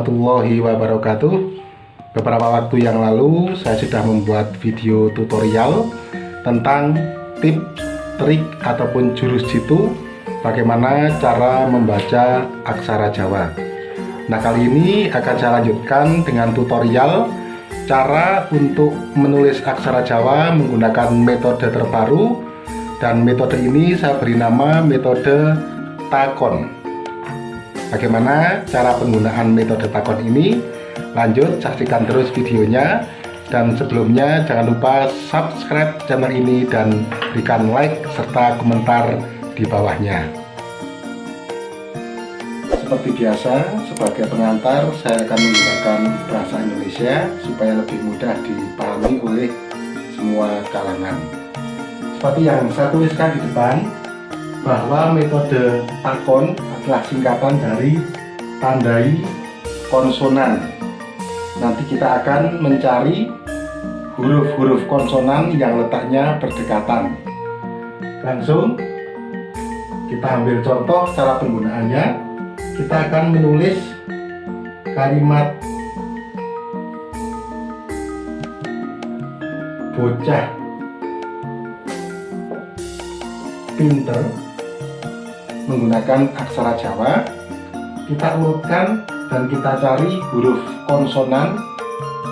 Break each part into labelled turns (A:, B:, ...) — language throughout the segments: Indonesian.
A: warahmatullahi wabarakatuh. Beberapa waktu yang lalu saya sudah membuat video tutorial tentang tips, trik ataupun jurus jitu bagaimana cara membaca aksara Jawa. Nah, kali ini akan saya lanjutkan dengan tutorial cara untuk menulis aksara Jawa menggunakan metode terbaru, dan metode ini saya beri nama metode takon. Bagaimana cara penggunaan metode takon ini? Lanjut saksikan terus videonya, dan sebelumnya jangan lupa subscribe channel ini dan berikan like serta komentar di bawahnya. Seperti biasa, sebagai pengantar saya akan menggunakan bahasa Indonesia supaya lebih mudah dipahami oleh semua kalangan. Seperti yang saya tuliskan di depan, bahwa metode takon adalah singkatan dari tandai konsonan. Nanti kita akan mencari huruf-huruf konsonan yang letaknya berdekatan. Langsung kita ambil contoh cara penggunaannya. Kita akan menulis kalimat bocah pinter menggunakan aksara Jawa. Kita urutkan dan kita cari huruf konsonan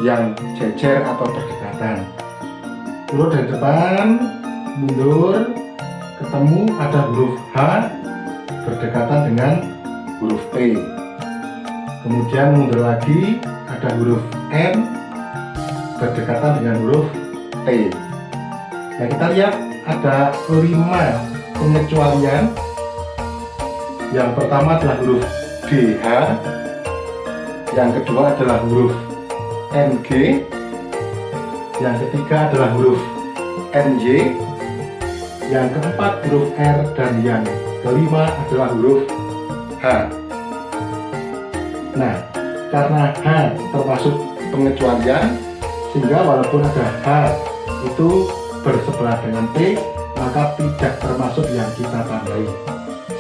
A: yang jejer atau berdekatan. Urut dari depan, mundur, ketemu ada huruf H berdekatan dengan huruf T. Kemudian mundur lagi, ada huruf N berdekatan dengan huruf T. Nah, kita lihat ada 5 pengecualian. Yang pertama adalah huruf DH, yang kedua adalah huruf NG, yang ketiga adalah huruf NY, yang keempat huruf R, dan yang kelima adalah huruf H. Nah, karena H termasuk pengecualian, sehingga walaupun ada H itu bersebelah dengan T, maka tidak termasuk yang kita tandai.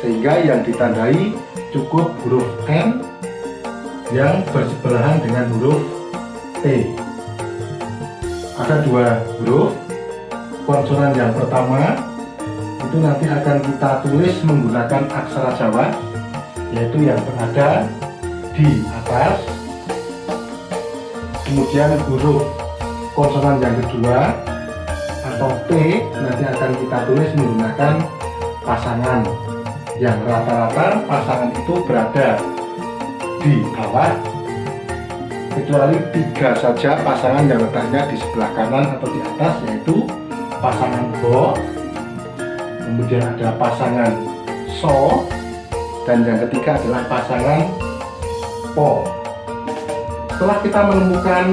A: Sehingga yang ditandai cukup huruf N yang bersebelahan dengan huruf T. Ada 2 huruf konsonan. Yang pertama itu nanti akan kita tulis menggunakan aksara Jawa, yaitu yang berada di atas. Kemudian huruf konsonan yang kedua atau T nanti akan kita tulis menggunakan pasangan, yang rata-rata pasangan itu berada di bawah, kecuali 3 saja pasangan yang letaknya di sebelah kanan atau di atas, yaitu pasangan Bo, kemudian ada pasangan So, dan yang ketiga adalah pasangan Po. Setelah kita menemukan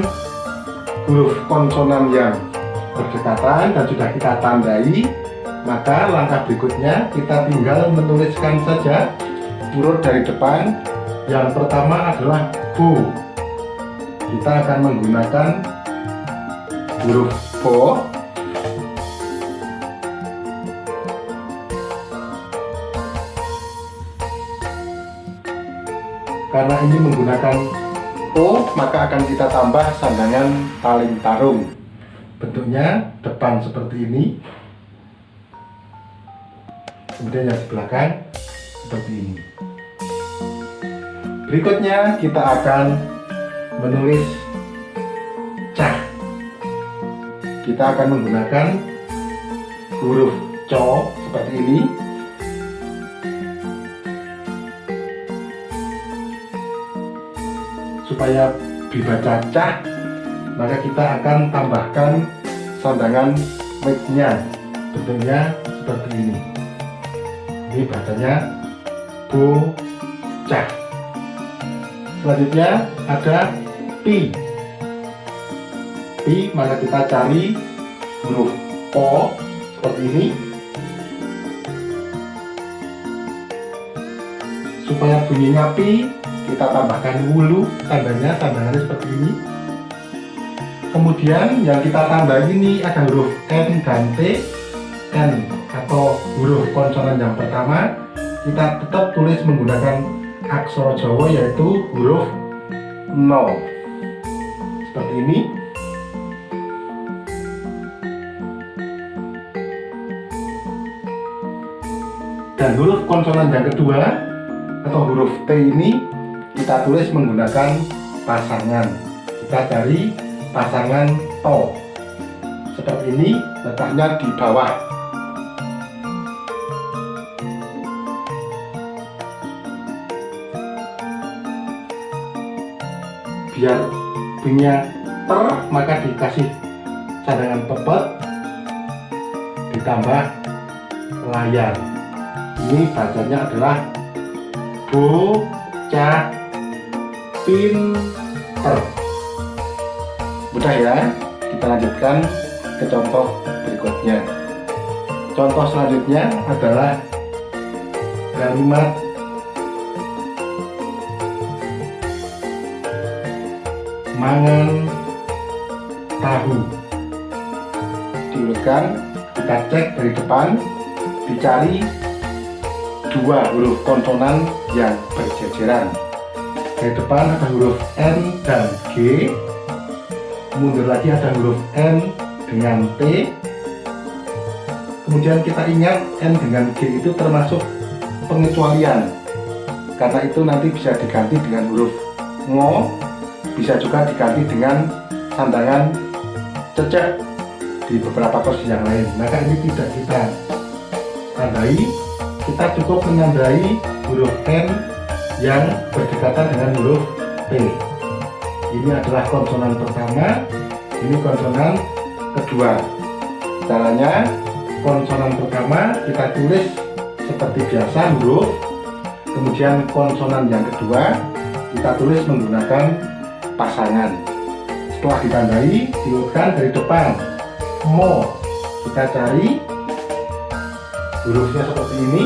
A: huruf konsonan yang berdekatan dan sudah kita tandai, maka langkah berikutnya kita tinggal menuliskan saja urut dari depan. Yang pertama adalah Bo. Kita akan menggunakan huruf Bo. Karena ini menggunakan O, maka akan kita tambah sandangan taling tarung. Bentuknya depan seperti ini, kemudian yang belakang seperti ini. Berikutnya kita akan menulis cah. Kita akan menggunakan huruf co seperti ini. Supaya dibaca cah, maka kita akan tambahkan sandangan mic-nya. Bentuknya seperti ini. Ini bacanya bocah. Selanjutnya ada pi. Pi, maka kita cari huruf O seperti ini. Supaya bunyinya pi, kita tambahkan wulu, tandanya sandangannya seperti ini. Kemudian yang kita tandai ini ada huruf N dan T. N atau huruf konsonan yang pertama kita tetap tulis menggunakan aksara Jawa, yaitu huruf no. Seperti ini. Dan huruf konsonan yang kedua atau huruf T ini kita tulis menggunakan pasangan. Kita cari pasangan to. Seperti ini, letaknya di bawah. Biar bunyinya ter, maka dikasih cadangan pepet ditambah layar. Ini bacanya adalah bocah pinter. Mudah ya. Kita lanjutkan ke contoh berikutnya. Contoh selanjutnya adalah kalimat mangan tahu. Diurutkan, kita cek dari depan, dicari dua huruf konsonan yang berjejeran. Dari depan ada huruf N dan G, mundur lagi ada huruf N dengan T. Kemudian kita ingat N dengan G itu termasuk pengecualian, karena itu nanti bisa diganti dengan huruf ngo, bisa juga diganti dengan sandangan cecek di beberapa kursus yang lain. Maka ini tidak kita tandai, kita cukup menandai huruf N yang berdekatan dengan huruf P. Ini adalah konsonan pertama, ini konsonan kedua. Caranya, konsonan pertama kita tulis seperti biasa huruf, kemudian konsonan yang kedua kita tulis menggunakan pasangan. Setelah ditandai, diurutkan dari depan. Mo, kita cari hurufnya seperti ini.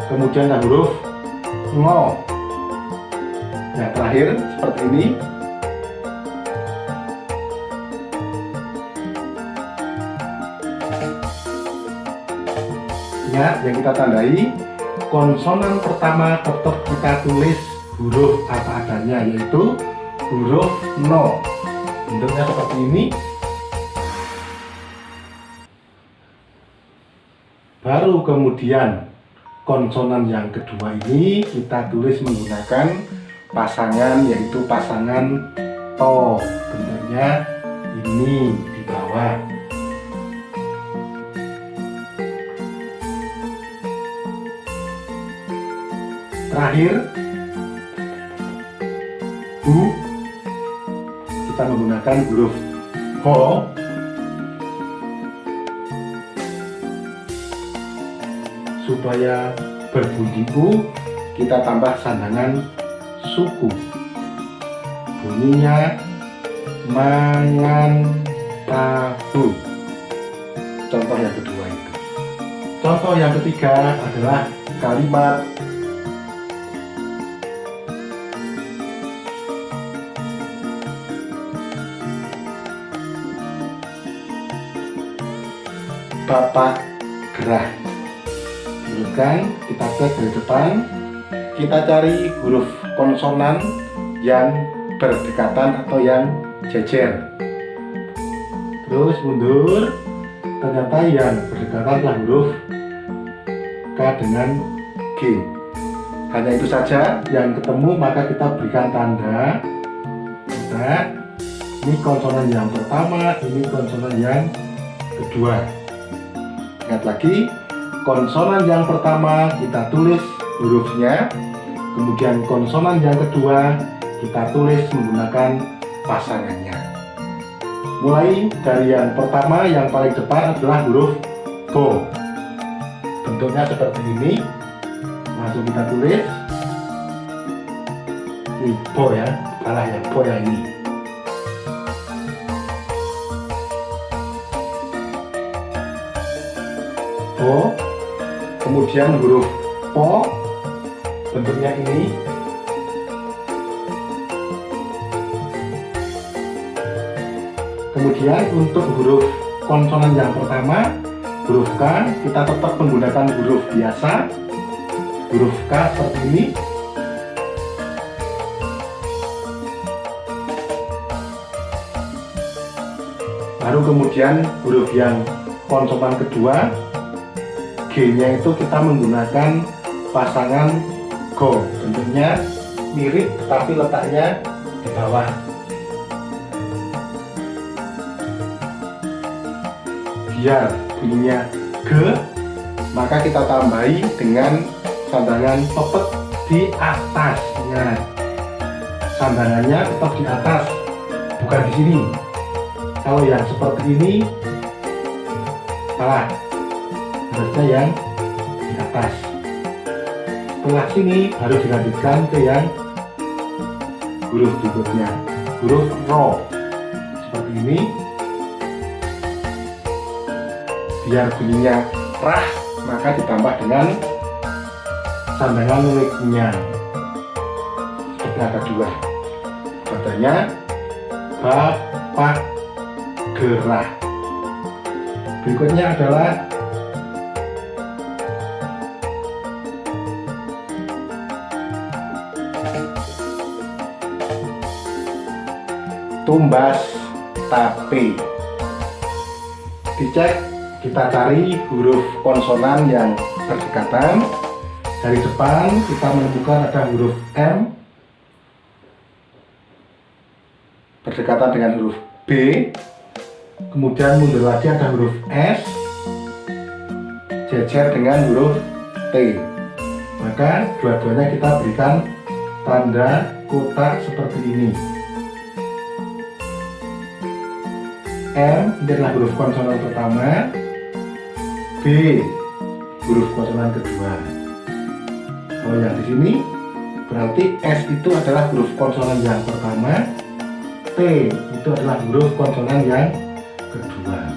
A: Kemudian huruf ngo. Yang terakhir seperti ini. Ingat yang kita tandai, konsonan pertama tetap kita tulis huruf apa adanya, yaitu huruf no. Bentuknya seperti ini. Baru kemudian konsonan yang kedua ini kita tulis menggunakan pasangan, yaitu pasangan to. Bentuknya ini di bawah. Terakhir, bu, kita menggunakan huruf ho. Supaya berbunyi u, kita tambah sandangan suku. Bunyinya mangan tahu. Contoh yang kedua itu. Contoh yang ketiga adalah kalimat bapak gerah. Bukan, kita cek dari depan, kita cari huruf konsonan yang berdekatan atau yang jejer. Terus mundur, ternyata yang berdekatan adalah huruf K dengan G. Hanya itu saja yang ketemu, maka kita berikan tanda. Nah, ini konsonan yang pertama, ini konsonan yang kedua. Ingat lagi, konsonan yang pertama kita tulis hurufnya, kemudian konsonan yang kedua kita tulis menggunakan pasangannya. Mulai dari yang pertama, yang paling depan adalah huruf bo. Bentuknya seperti ini. Langsung kita tulis. Ini bo ya, salah ya, bo ya ini. Bo. Kemudian huruf po, bentuknya ini. Kemudian untuk huruf konsonan yang pertama, huruf K, kita tetap menggunakan huruf biasa. huruf K seperti ini. Baru kemudian huruf yang konsonan kedua, G-nya itu kita menggunakan pasangan go. Bentuknya mirip tapi letaknya di bawah. Biar bunyinya G, maka kita tambahi dengan sandangan pepet di atasnya. Sandangannya tetap di atas, bukan di sini. Kalau yang seperti ini salah, harusnya yang di atas. Setelah sini baru dilanjutkan ke yang huruf berikutnya, huruf ro seperti ini. Biar bunyinya rah, maka ditambah dengan sandangan wig-nya seperti yang kedua. Bacanya bapak gerah. Berikutnya adalah tumbas tape. Dicek, kita cari huruf konsonan yang berdekatan. Dari depan kita menemukan ada huruf M berdekatan dengan huruf B. Kemudian mundur lagi ada huruf S jejer dengan huruf T. Maka dua-duanya kita berikan tanda kotak seperti ini. M ini adalah huruf konsonan pertama, B huruf konsonan kedua. Kalau yang di sini berarti S itu adalah huruf konsonan yang pertama, T itu adalah huruf konsonan yang kedua.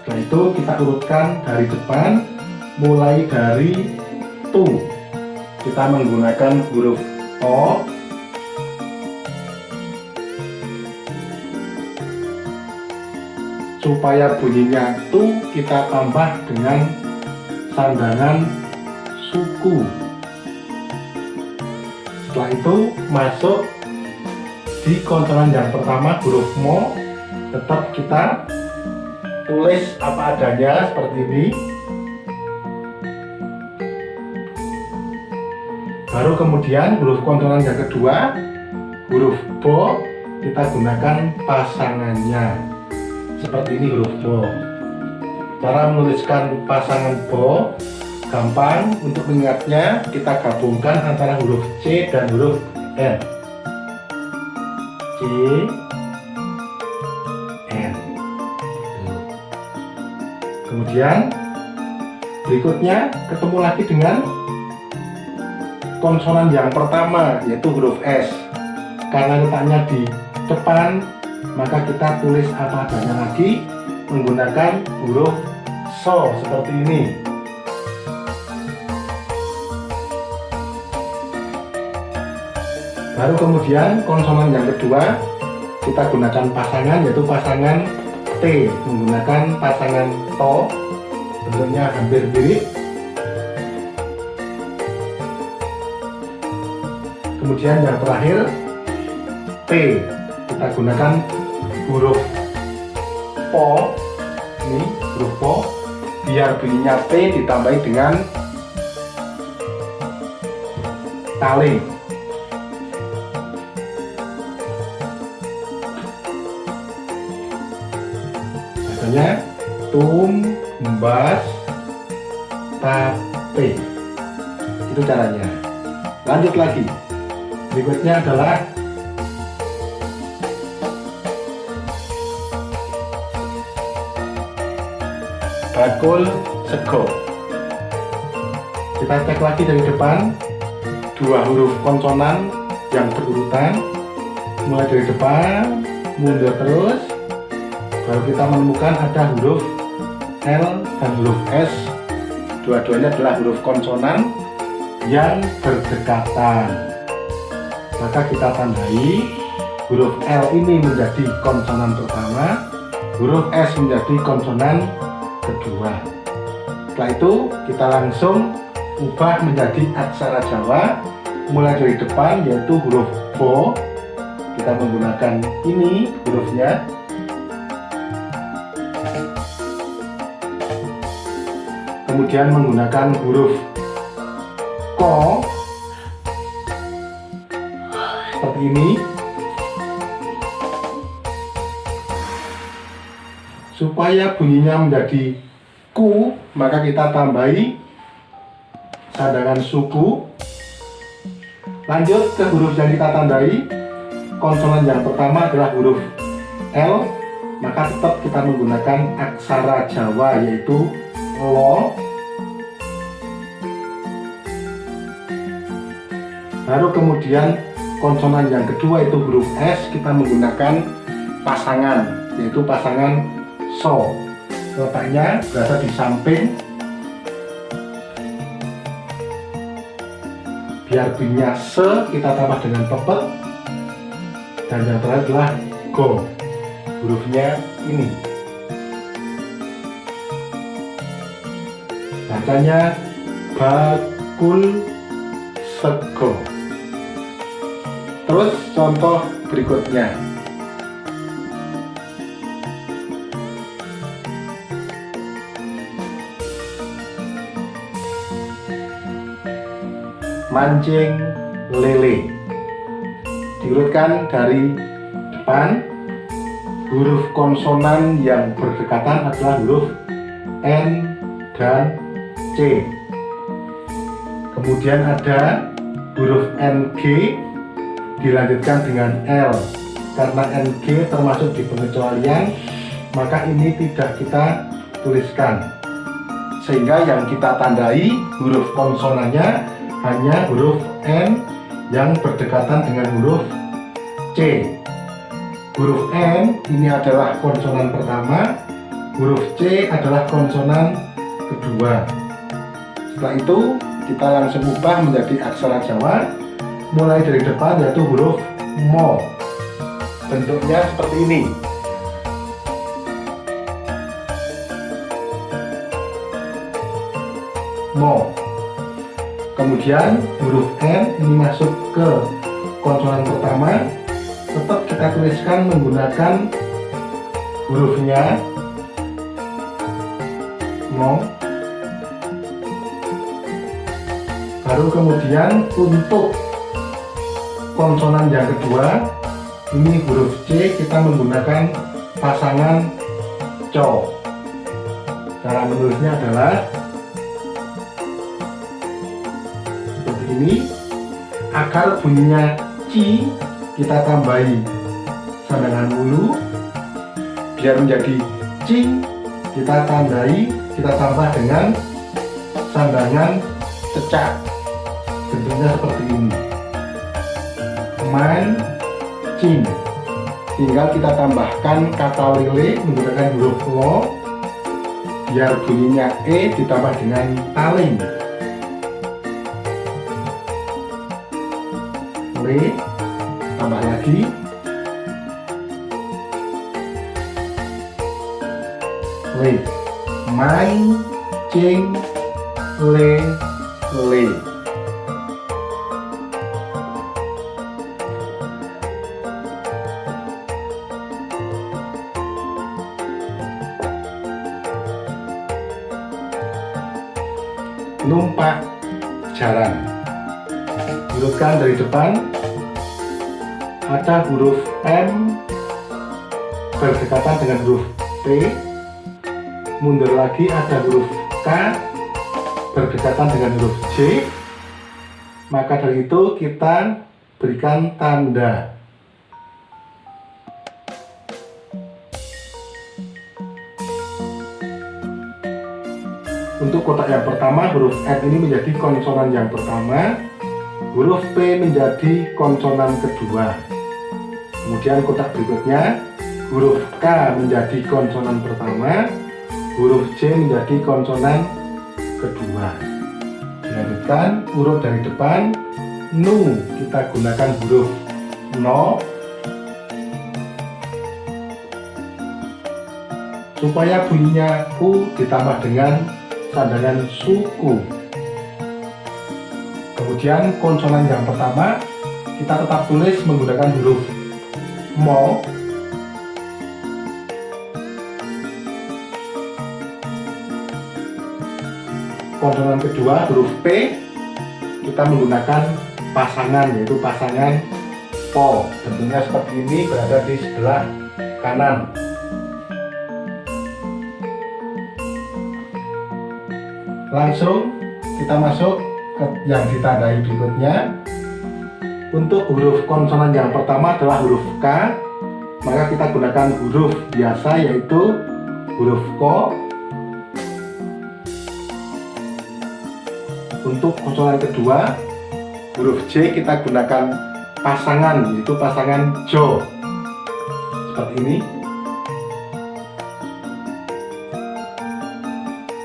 A: Setelah itu kita urutkan dari depan, mulai dari tu. Kita menggunakan huruf O, supaya bunyinya tu kita tambah dengan sandangan suku. Setelah itu masuk di konsonan yang pertama, huruf mo, tetap kita tulis apa adanya seperti ini. Baru kemudian huruf konsonan yang kedua, huruf bo, kita gunakan pasangannya seperti ini, huruf bo. Cara menuliskan pasangan bo gampang. Untuk mengingatnya kita gabungkan antara huruf C dan huruf N. C, N. Kemudian berikutnya ketemu lagi dengan konsonan yang pertama, yaitu huruf S. Karena letaknya di depan, maka kita tulis apa adanya lagi menggunakan huruf so seperti ini. Baru kemudian konsonan yang kedua kita gunakan pasangan, yaitu pasangan T menggunakan pasangan to, bentuknya hampir mirip. Kemudian yang terakhir P, kita gunakan huruf po, ini huruf po, biar bunyinya T ditambahi dengan tali. Bacanya tumbas tape. Itu caranya. Lanjut lagi. Berikutnya adalah bakul sego. Kita cek lagi dari depan, dua huruf konsonan yang berurutan, mulai dari depan mundur terus, baru kita menemukan ada huruf L dan huruf S. Dua-duanya adalah huruf konsonan yang berdekatan. Maka kita tandai huruf L ini menjadi konsonan pertama, huruf S menjadi konsonan kedua. Setelah itu kita langsung ubah menjadi aksara Jawa mulai dari depan, yaitu huruf Bo. Kita menggunakan ini hurufnya. Kemudian menggunakan huruf Ko seperti ini. Supaya bunyinya menjadi ku, maka kita tambahi sandangan suku. Lanjut ke huruf yang kita tandai. Konsonan yang pertama adalah huruf L, maka tetap kita menggunakan aksara Jawa, yaitu lo. Baru kemudian konsonan yang kedua itu huruf S, kita menggunakan pasangan, yaitu pasangan so. Letaknya berada di samping. Biar bunyinya se, kita tambah dengan pepet. Dan yang terakhir adalah go. Hurufnya ini. Bacanya bakul sego. Terus contoh berikutnya. Mancing lele. Diurutkan dari depan. Huruf konsonan yang berdekatan adalah huruf N dan C. Kemudian ada huruf NG dilanjutkan dengan L. Karena NG termasuk di pengecualian, maka ini tidak kita tuliskan. Sehingga yang kita tandai huruf konsonannya hanya huruf N yang berdekatan dengan huruf C. Huruf N ini adalah konsonan pertama, huruf C adalah konsonan kedua. Setelah itu kita langsung ubah menjadi aksara Jawa mulai dari depan, yaitu huruf mo. Bentuknya seperti ini. Mo. Kemudian huruf N ini masuk ke konsonan pertama. Tetap kita tuliskan menggunakan hurufnya mo. Baru kemudian untuk konsonan yang kedua, ini huruf C, kita menggunakan pasangan co. Cara menulisnya adalah seperti ini. Agar bunyinya ci, kita tambahi sandangan ulu. Biar menjadi cing, kita tambah dengan sandangan cecak. Bentuknya seperti ini. Mancing. Tinggal kita tambahkan kata lele menggunakan huruf lo. Biar bunyinya E ditambah dengan taling. Le. Tambah lagi. Le. Mancing lele. Numpak jaran. Urutkan dari depan. Ada huruf M berdekatan dengan huruf P. Mundur lagi ada huruf K berdekatan dengan huruf J. Maka dari itu kita berikan tanda. Untuk kotak yang pertama, huruf N ini menjadi konsonan yang pertama, huruf P menjadi konsonan kedua. Kemudian kotak berikutnya, huruf K menjadi konsonan pertama, huruf J menjadi konsonan kedua. Dilanjutkan urut dari depan. Nu kita gunakan huruf no. Supaya bunyinya U ditambah dengan sandangan suku. Kemudian konsonan yang pertama kita tetap tulis menggunakan huruf mo. Konsonan kedua huruf P kita menggunakan pasangan, yaitu pasangan po. Bentuknya seperti ini, berada di sebelah kanan. Langsung kita masuk ke yang ditandai berikutnya. Untuk huruf konsonan yang pertama adalah huruf K, maka kita gunakan huruf biasa, yaitu huruf ko. Untuk konsonan kedua huruf J kita gunakan pasangan, yaitu pasangan jo, seperti ini.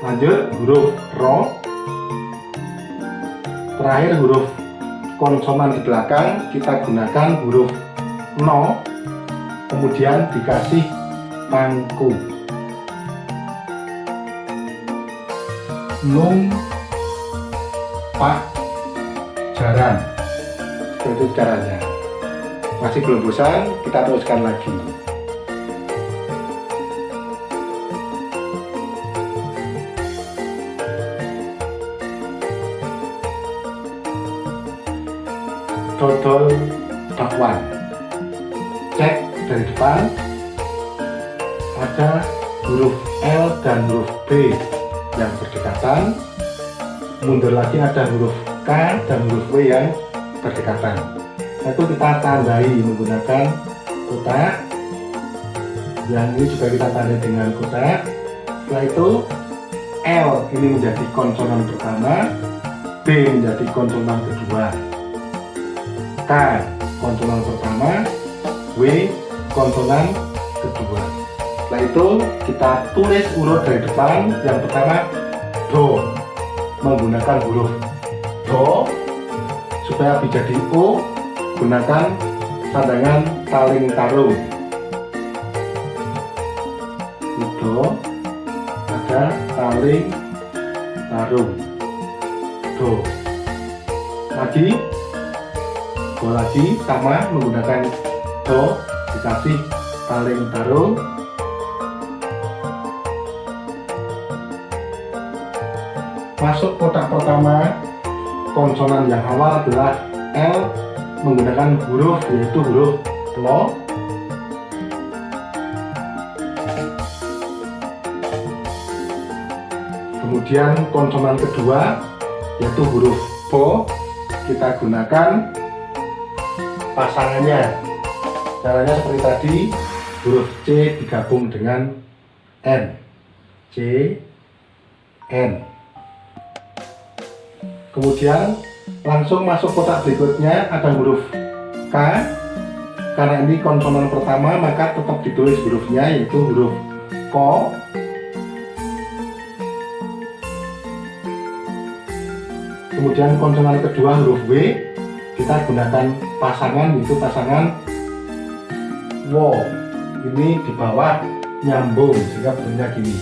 A: Lanjut huruf ro. Terakhir huruf konsonan di belakang kita gunakan huruf no, kemudian dikasih pangku. Nung pak jaran. Itu caranya. Masih belum bosan, kita teruskan lagi. Dodol bakwan. Cek dari depan, ada huruf L dan huruf B yang berdekatan. Mundur lagi ada huruf K dan huruf W yang berdekatan. Itu kita tandai menggunakan kotak. Yang ini juga kita tandai dengan kotak. Setelah itu L ini menjadi konsonan pertama, B menjadi konsonan kedua, K konsonan pertama, W konsonan kedua. Setelah itu kita tulis urut dari depan. Yang pertama do, menggunakan huruf do. Supaya bisa jadi O, gunakan sandangan taling tarung. Do, ada taling tarung. Do. Lagi, do lagi sama menggunakan do, dikasih taling tarung. Masuk kotak pertama, konsonan yang awal adalah L menggunakan huruf, yaitu huruf lo. Kemudian konsonan kedua yaitu huruf po, kita gunakan pasangannya. Caranya seperti tadi, huruf C digabung dengan N, C, N. Kemudian langsung masuk kotak berikutnya, ada huruf K. Karena ini konsonan pertama, maka tetap ditulis hurufnya, yaitu huruf ko. Kemudian konsonan kedua huruf W, kita gunakan pasangan, yaitu pasangan wo. Ini di bawah nyambung sehingga bentuknya gini.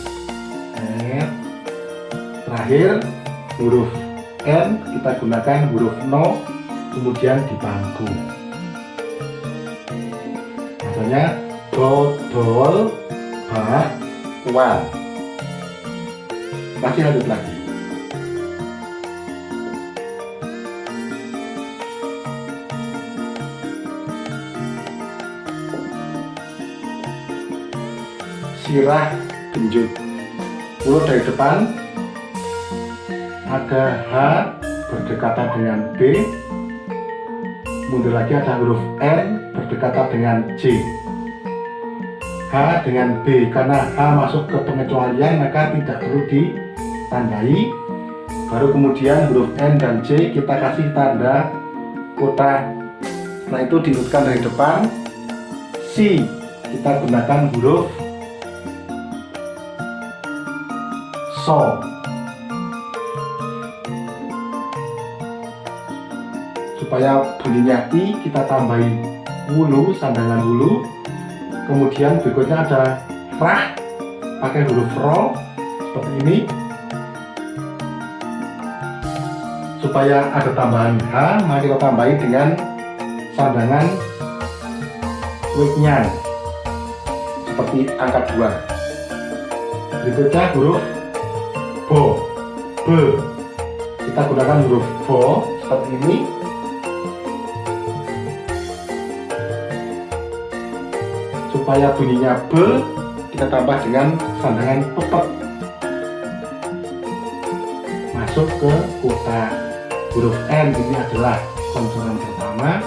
A: Terakhir huruf N kita gunakan huruf no, kemudian di pangku. Misalnya dodol bakwan. Masih lanjut lagi. Sirah genjut. Urut dari depan, ada H berdekatan dengan B, mundur lagi ada huruf N berdekatan dengan J. H dengan B, karena H masuk ke pengecualian maka tidak perlu ditandai. Baru kemudian huruf N dan J kita kasih tanda kotak. Setelah itu diurutkan dari depan. C kita gunakan huruf so. Supaya bunyinya I, kita tambahi wulu, sandangan wulu. Kemudian berikutnya ada rah, pakai huruf ro seperti ini. supaya ada tambahan H, mari kita tambahi dengan sandangan weeknya seperti angka 2. Berikutnya huruf bo, B, kita gunakan huruf bo seperti ini. Supaya bunyinya B, kita tambah dengan sandangan pepet masuk ke kotak. Huruf N ini adalah konsonan pertama,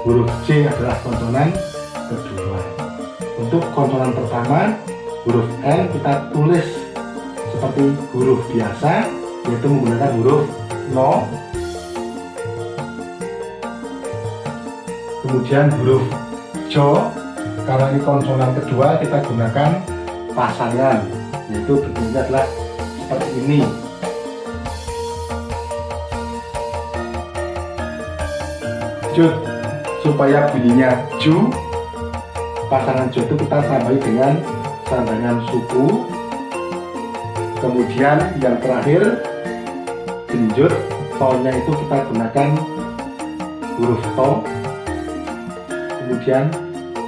A: huruf J adalah konsonan kedua. Untuk konsonan pertama, huruf N kita tulis seperti huruf biasa, yaitu menggunakan huruf no. Kemudian huruf Jo, karena ini konsonan kedua, kita gunakan pasangan, yaitu bentuknya adalah seperti ini. Jut, supaya bunyinya ju, pasangan ju itu kita tambahi dengan sandangan suku. Kemudian yang terakhir genjut, to-nya itu kita gunakan huruf to. Kemudian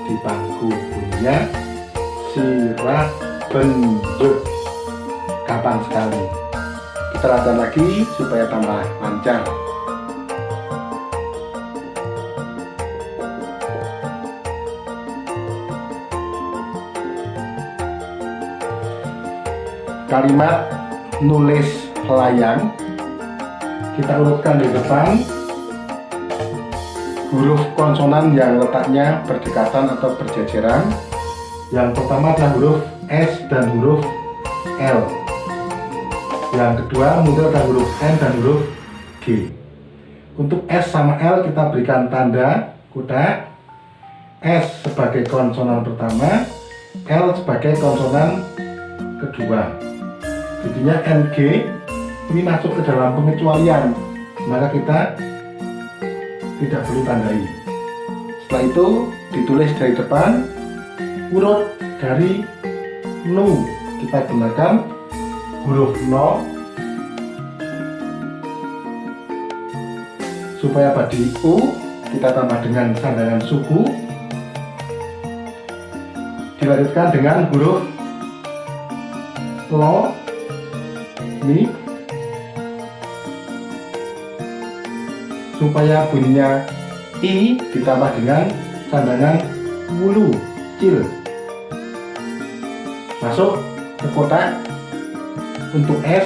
A: di bangku bunyinya sirah benjut. Gampang sekali. Kita latihan lagi supaya tambah lancar. Kalimat nulis layang kita urutkan di depan huruf konsonan yang letaknya berdekatan atau berjejeran. Yang pertama adalah huruf S dan huruf L. Yang kedua muncul adalah huruf N dan huruf G. Untuk S sama L kita berikan tanda kotak. S sebagai konsonan pertama, L sebagai konsonan kedua. Jadinya NG ini masuk ke dalam pengecualian, maka kita tidak perlu tandai. Setelah itu ditulis dari depan, urut dari nu, kita gunakan huruf no. Supaya badi U kita tambah dengan sandangan suku, dilanjutkan dengan huruf lo ini, supaya bunyinya I ditambah dengan sandangan wulu cil masuk ke kotak. Untuk S,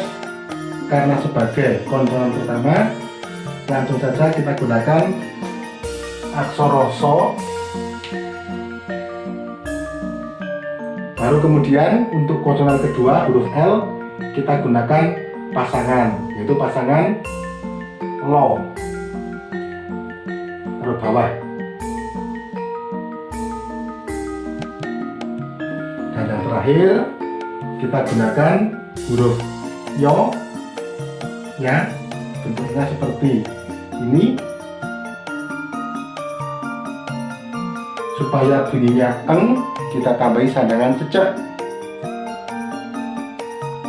A: karena sebagai konsonan pertama, langsung saja kita gunakan aksara so. Baru kemudian untuk konsonan kedua huruf L kita gunakan pasangan, yaitu pasangan lo. Taruh bawah. Dan yang terakhir kita gunakan huruf yo ya, bentuknya seperti ini. Supaya bunyinya eng, kita tambahi sandangan cecek.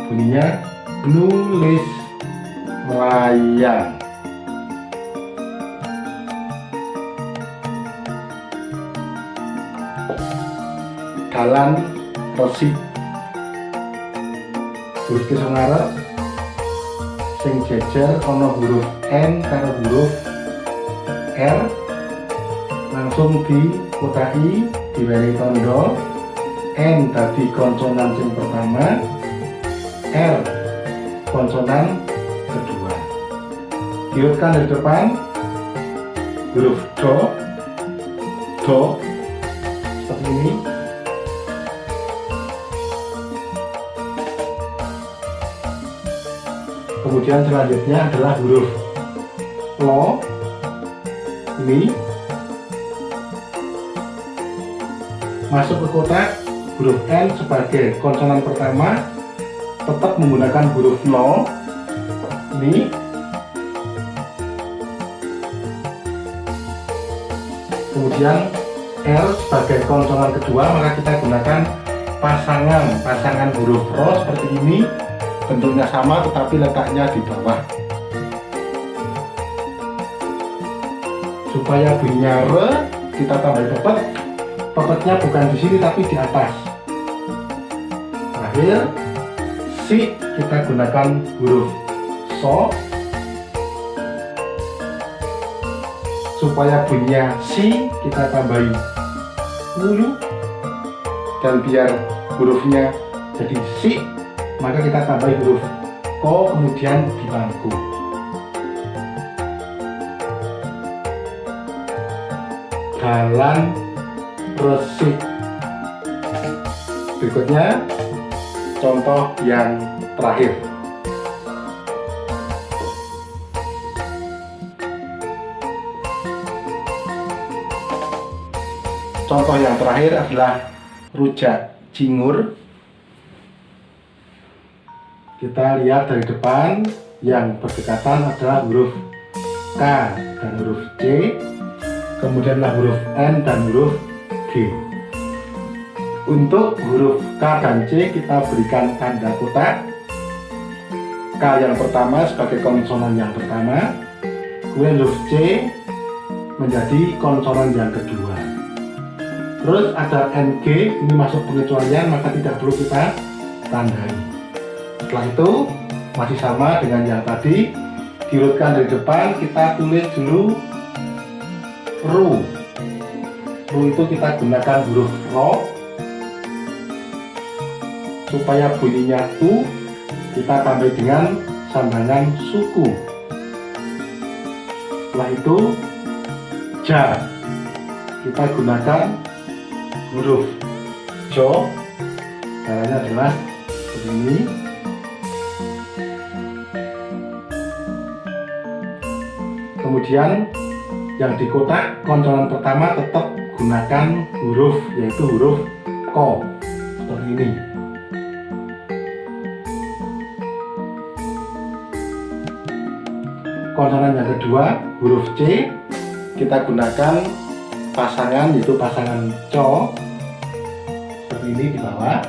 A: Bunyinya nulis layang. Dalan resik. Huruf kisah ngarep sing jejer ana huruf N karo huruf R, langsung dikotai diwenehi tondo. N dadi konsonan sing pertama, R konsonan kedua. Diurutkan dari depan huruf do, seperti ini. Kemudian selanjutnya adalah huruf lo ini, masuk ke kotak. Huruf N sebagai konsonan pertama tetap menggunakan huruf no ini. Kemudian R sebagai konsonan kedua, maka kita gunakan pasangan huruf ro seperti ini. Bentuknya sama tetapi letaknya di bawah. Supaya bunyinya re, kita tambah pepet. Pepetnya bukan di sini tapi di atas. Terakhir, si kita gunakan huruf so. Supaya bunyinya si, kita tambahin wulu. Dan biar hurufnya jadi si, maka kita tambahin huruf ko, kemudian dipangku. Galan resik. Berikutnya contoh yang terakhir. Contoh yang terakhir adalah rujak cingur. Kita lihat dari depan, yang berdekatan adalah huruf K dan huruf C, kemudianlah huruf N dan huruf G. Untuk huruf K dan C kita berikan tanda kotak. K yang pertama sebagai konsonan yang pertama, kemudian huruf C menjadi konsonan yang kedua. Terus ada NG, ini masuk pengecualian, maka tidak perlu kita tandai. Setelah itu masih sama dengan yang tadi, diurutkan dari depan, kita tulis dulu ru. Ru itu kita gunakan huruf ro. Supaya bunyinya u, kita tambah dengan sambungan suku. Setelah itu ja, kita gunakan huruf jo. Caranya adalah seperti ini. Kemudian yang di kotak konsonan pertama tetap gunakan huruf, yaitu huruf ko, seperti ini. Konsonan yang kedua huruf C, kita gunakan pasangan, yaitu pasangan co, seperti ini di bawah.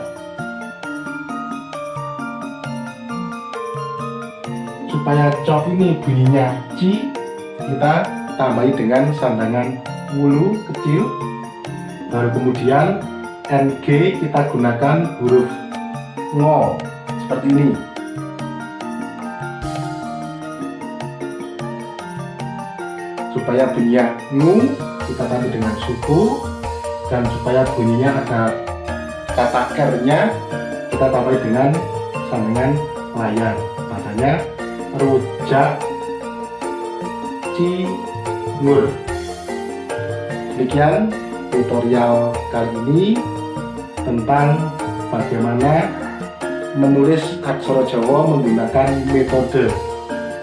A: Supaya co ini bunyinya ci, kita tambahi dengan sandangan wulu kecil. Baru kemudian NG kita gunakan huruf ngo, seperti ini. Supaya bunyinya ngu, kita tambah dengan suku. Dan supaya bunyinya ada kata R-nya, kita tambah dengan sambungan layar. Padanya rujak cingur. Demikian tutorial kali ini tentang bagaimana menulis aksara Jawa menggunakan metode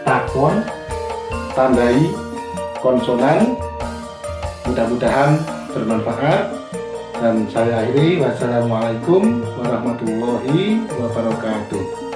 A: takon, tandai, konsonan. Mudah-mudahan bermanfaat, dan saya akhiri. Wassalamualaikum warahmatullahi wabarakatuh.